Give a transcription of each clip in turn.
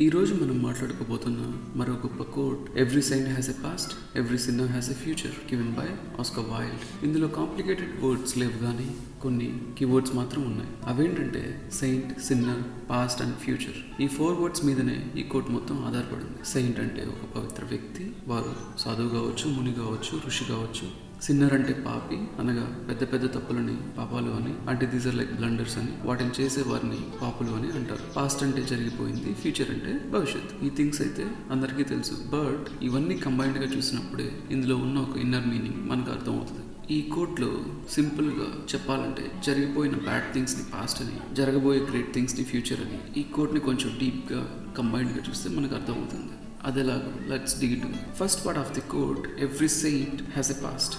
ఈ రోజు మనం మాట్లాడుకోబోతున్న మరో గొప్ప quote, every saint has a past, every sinner has a future, given by Oscar Wilde. ఇందులో కాంప్లికేటెడ్ వర్డ్స్ లేవు కానీ కొన్ని కీవర్డ్స్ మాత్రం ఉన్నాయి. అవేంటంటే saint, sinner, past and future. ఈ 4 వర్డ్స్ మీదనే ఈ కోట్ మొత్తం ఆధారపడింది. సెయింట్ అంటే ఒక పవిత్ర వ్యక్తి, వారు సాధువు కావచ్చు, ముని కావచ్చు, ఋషి కావచ్చు. సిన్నర్ అంటే పాపి, అనగా పెద్ద పెద్ద తప్పులని పాపాలు అని, అంటే దీస్ ఆర్ లైక్ బ్లండర్స్ అని, వాటిని చేసే వారిని పాపులు అని అంటారు. పాస్ట్ అంటే జరిగిపోయింది, ఫ్యూచర్ అంటే భవిష్యత్. ఈ థింగ్స్ అయితే అందరికీ తెలుసు, బట్ ఇవన్నీ కంబైన్డ్ గా చూసినప్పుడే ఇందులో ఉన్న ఒక ఇన్నర్ మీనింగ్ మనకు అర్థం అవుతుంది. ఈ కోట్లో సింపుల్ గా చెప్పాలంటే జరిగిపోయిన బ్యాడ్ థింగ్స్ ని పాస్ట్ అని, జరగబోయే గ్రేట్ థింగ్స్ ని ఫ్యూచర్ అని, ఈ కోట్ ని కొంచెం డీప్ గా కంబైన్డ్ గా చూస్తే మనకు అర్థం అవుతుంది. అదేలాగా let's dig it. First part of the quote, every saint has a past.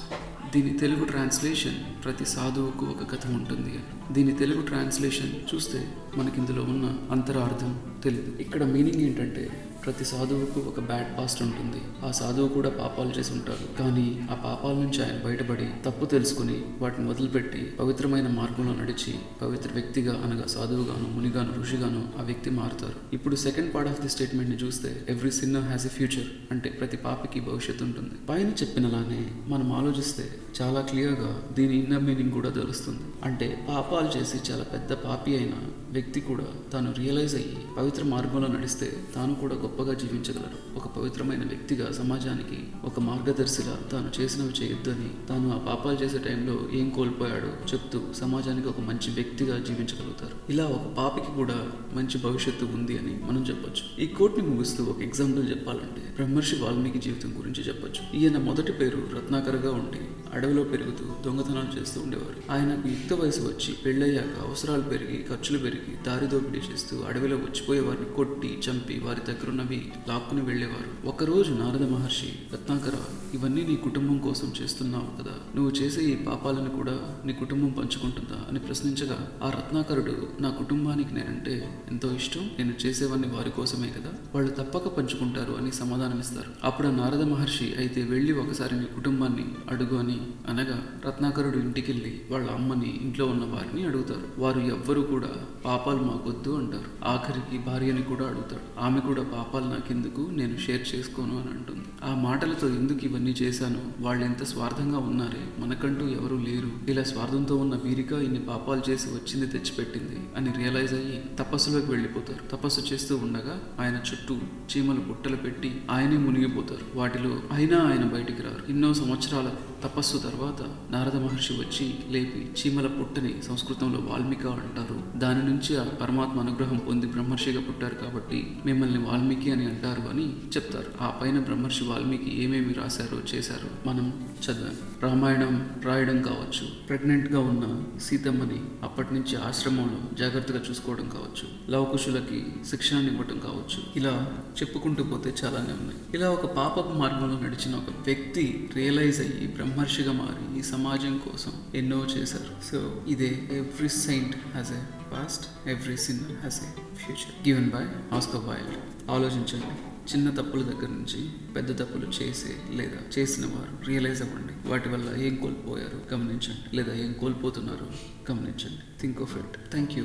దీని తెలుగు ట్రాన్స్లేషన్, ప్రతి సాధువుకు ఒక కథ ఉంటుంది అని. దీని తెలుగు ట్రాన్స్లేషన్ చూస్తే మనకి ఇందులో ఉన్న అంతరార్థం తెలియదు. ఇక్కడ మీనింగ్ ఏంటంటే, ప్రతి సాధువుకు ఒక బ్యాడ్ పాస్ట్ ఉంటుంది. ఆ సాధువు కూడా పాపాలు చేసి ఉంటారు, కానీ ఆ పాపాల నుంచి ఆయన బయటపడి తప్పు తెలుసుకుని వాటిని వదిలిపెట్టి పవిత్రమైన మార్గంలో నడిచి పవిత్ర వ్యక్తిగా, అనగా సాధువుగాను, మునిగాను, ఋషిగాను ఆ వ్యక్తి మారుతారు. ఇప్పుడు second part of the statement ని చూస్తే, every sinner has a future అంటే ప్రతి పాపికి భవిష్యత్తు ఉంటుంది. పైన చెప్పినలానే మనం ఆలోచిస్తే చాలా క్లియర్గా దీని ఇన్నర్ మీనింగ్ కూడా తెలుస్తుంది. అంటే పాపాలు చేసి చాలా పెద్ద పాపి అయిన వ్యక్తి కూడా తాను రియలైజ్ అయ్యి పవిత్ర మార్గంలో నడిస్తే తాను కూడా గొప్పగా జీవించగలరు. ఒక పవిత్రమైన వ్యక్తిగా సమాజానికి ఒక మార్గదర్శిలా తాను చేసినవి చేయొద్దని, తాను ఆ పాపాలు చేసే టైంలో ఏం కోల్పోయాడో చెప్తూ సమాజానికి ఒక మంచి వ్యక్తిగా జీవించగలుగుతారు. ఇలా ఒక పాపికి కూడా మంచి భవిష్యత్తు ఉంది అని మనం చెప్పొచ్చు. ఈ కోట్ని ముగిస్తూ ఒక ఎగ్జాంపుల్ చెప్పాలంటే, బ్రహ్మర్షి వాల్మీకి జీవితం గురించి చెప్పొచ్చు. ఈయన మొదటి పేరు రత్నాకర్గా ఉండి అడవిలో పెరుగుతూ దొంగతనాలు చేస్తూ ఉండేవారు. ఆయనకు యుక్త వయసు వచ్చి పెళ్ళయ్యాక అవసరాలు పెరిగి, ఖర్చులు పెరిగి, దారి దోపిడీ చేస్తూ అడవిలో వచ్చిపోయే వారిని కొట్టి చంపి వారి దగ్గరున్నవి లాక్కుని వెళ్లేవారు. ఒకరోజు నారద మహర్షి, రత్నాకర, ఇవన్నీ నీ కుటుంబం కోసం చేస్తున్నావు కదా, నువ్వు చేసే ఈ పాపాలను కూడా నీ కుటుంబం పంచుకుంటుందా అని ప్రశ్నించగా, ఆ రత్నాకరుడు, నా కుటుంబానికి నేనంటే ఎంతో ఇష్టం, నేను చేసేవన్నీ వారి కోసమే కదా, వాళ్ళు తప్పక పంచుకుంటారు అని సమాధానమిస్తారు. అప్పుడు ఆ నారద మహర్షి, అయితే వెళ్ళి ఒకసారి నీ కుటుంబాన్ని అడుగు అని అనగా, రత్నాకరుడు ఇంటికెళ్ళి వాళ్ళ అమ్మని, ఇంట్లో ఉన్న వారిని అడుగుతారు. వారు ఎవ్వరూ కూడా పాపాలు మాకొద్దు అంటారు. ఆఖరికి భార్యని కూడా అడుగుతాడు. ఆమె కూడా పాపాలు నాకెందుకు, నేను షేర్ చేసుకోను అని అంటుంది. ఆ మాటలతో ఎందుకు ఇవన్నీ చేశాను, వాళ్ళు ఎంత స్వార్థంగా ఉన్నారే, మనకంటూ ఎవరూ లేరు, ఇలా స్వార్థంతో ఉన్న వీరిగా ఇన్ని పాపాలు చేసి వచ్చింది తెచ్చిపెట్టింది అని రియలైజ్ అయ్యి తపస్సులోకి వెళ్ళిపోతారు. తపస్సు చేస్తూ ఉండగా ఆయన చుట్టూ చీమలు పుట్టలు పెట్టి ఆయనే మునిగిపోతారు. వాటిలో అయినా ఆయన బయటికి రారు. ఎన్నో సంవత్సరాల తపస్సు తర్వాత నారద మహర్షి వచ్చి లేపి, చీమల పుట్టని సంస్కృతంలో వాల్మీక అంటారు, దాని నుంచి ఆ పరమాత్మ అనుగ్రహం పొంది బ్రహ్మర్షిగా పుట్టారు కాబట్టి మిమ్మల్ని వాల్మీకి అని అంటారు అని చెప్తారు. ఆ పైన బ్రహ్మర్షి వాల్మీకి ఏమేమి రాశారో చేశారో మనం చదివాం. రామాయణం రాయడం కావచ్చు, ప్రెగ్నెంట్ గా ఉన్న సీతమ్మని అప్పటి నుంచి ఆశ్రమంలో జాగ్రత్తగా చూసుకోవడం కావచ్చు, లవకుశులకి శిక్షణ ఇవ్వడం కావచ్చు, ఇలా చెప్పుకుంటూ పోతే చాలానే ఉన్నాయి. ఇలా ఒక పాపపు మార్గంలో నడిచిన ఒక వ్యక్తి రియలైజ్ అయ్యి బ్రహ్మర్షిగా మారి ఈ సమాజం కోసం ఎన్నో చేశారు. సో ఇదే every saint has a past, every sinner has a future, given by Oscar Wilde. ఆలోచించండి, చిన్న తప్పుల దగ్గర నుంచి పెద్ద తప్పులు చేసే లేదా చేసిన వారు రియలైజ్ అవ్వండి. వాటి వల్ల ఏం కోల్పోయారు గమనించండి, లేదా ఏం కోల్పోతున్నారు గమనించండి. Think of it. Thank you.